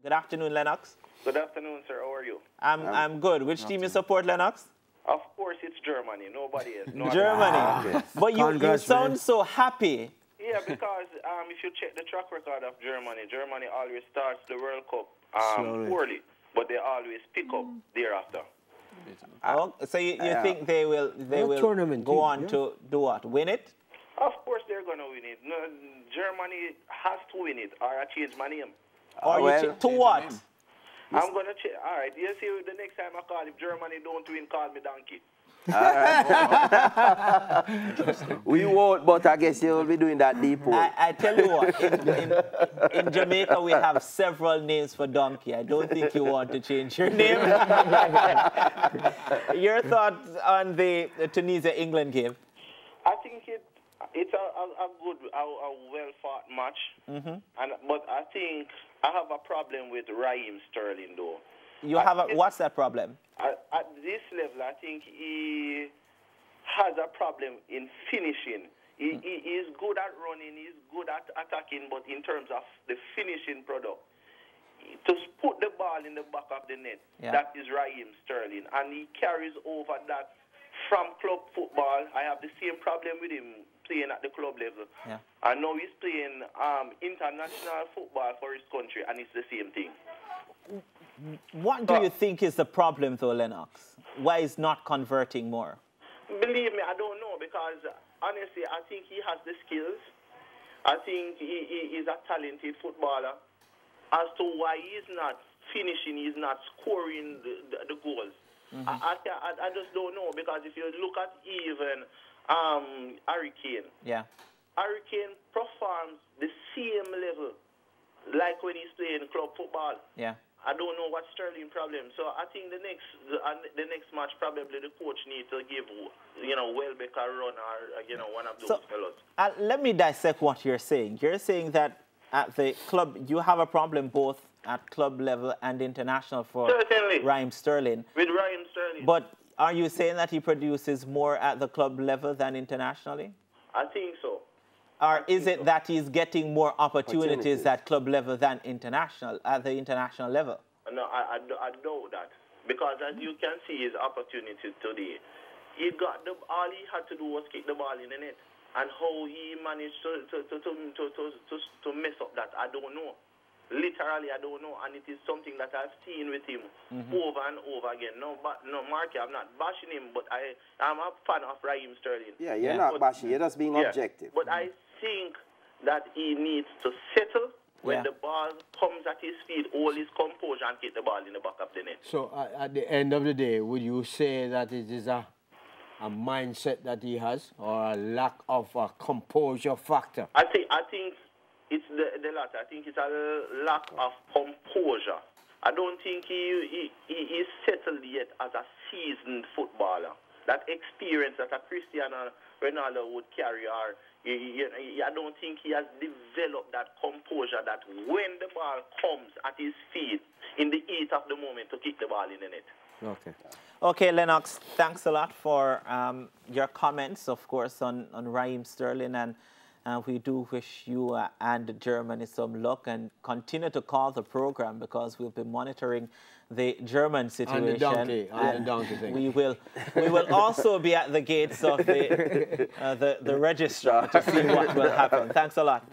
Good afternoon, Lennox. Good afternoon, sir. How are you? I'm good. Which team you support, Lennox? Of course, it's Germany. Nobody else. No Germany. Okay. But you sound so happy. Yeah, because if you check the track record of Germany, Germany always starts the World Cup poorly, but they always pick up thereafter. Oh, so you think they will go on to do what? Win it? Of course, they're going to win it. No, Germany has to win it, or I change my name. Or to what? I'm going to change. All right, you see, the next time I call, if Germany don't win, call me donkey. All right. We won't, but I guess you'll be doing that deep hole. I tell you what, in Jamaica we have several names for donkey. I don't think you want to change your name. Your thoughts on the Tunisia-England game? I think it's a good, a well-fought match. But I think I have a problem with Raheem Sterling, though. You have what's that problem? At this level, I think he has a problem in finishing. He is good at running, he's good at attacking, but in terms of the finishing product, to put the ball in the back of the net, that is Raheem Sterling. And he carries over that from club football. I have the same problem with him playing at the club level. I know he's playing international football for his country, and it's the same thing. What do you think is the problem, though, Lennox? Why is not converting more? Believe me, I don't know, because honestly, I think he has the skills. I think he is a talented footballer. As to why he's not finishing, he's not scoring the goals. I just don't know, because if you look at even Harry Kane, Harry Kane performs the same level like when he's playing club football. I don't know what's Sterling's problem. So I think the next match, probably the coach needs to give, Welbeck a run, or, one of those fellows. Let me dissect what you're saying. You're saying that at the club, you have a problem both at club level and international for Raheem Sterling. With Raheem Sterling. But are you saying that he produces more at the club level than internationally? I think so. Or is it that he's getting more opportunities at club level than at the international level? No, I know that. Because as you can see his opportunity today, all he had to do was kick the ball in the net. And how he managed to mess up that, I don't know. Literally, I don't know. And it is something that I've seen with him over and over again. No, Marky, I'm not bashing him, but I'm a fan of Raheem Sterling. Yeah, you're not bashing. You're just being objective. But I think that he needs to settle when the ball comes at his feet, hold his composure and kick the ball in the back of the net. So at the end of the day, would you say that it is a mindset that he has, or a lack of a composure factor? I think it's the latter. I think it's a lack of composure. I don't think he is settled yet as a seasoned footballer. That experience that a Cristiano Ronaldo would carry, or I don't think he has developed that composure that when the ball comes at his feet, in the heat of the moment, to kick the ball in the net. Okay. Okay, Lennox, thanks a lot for your comments, of course, on Raheem Sterling. And we do wish you and Germany some luck, and continue to call the program, because we'll be monitoring the German situation. And the donkey thing. We will also be at the gates of the registrar to see what will happen. Thanks a lot.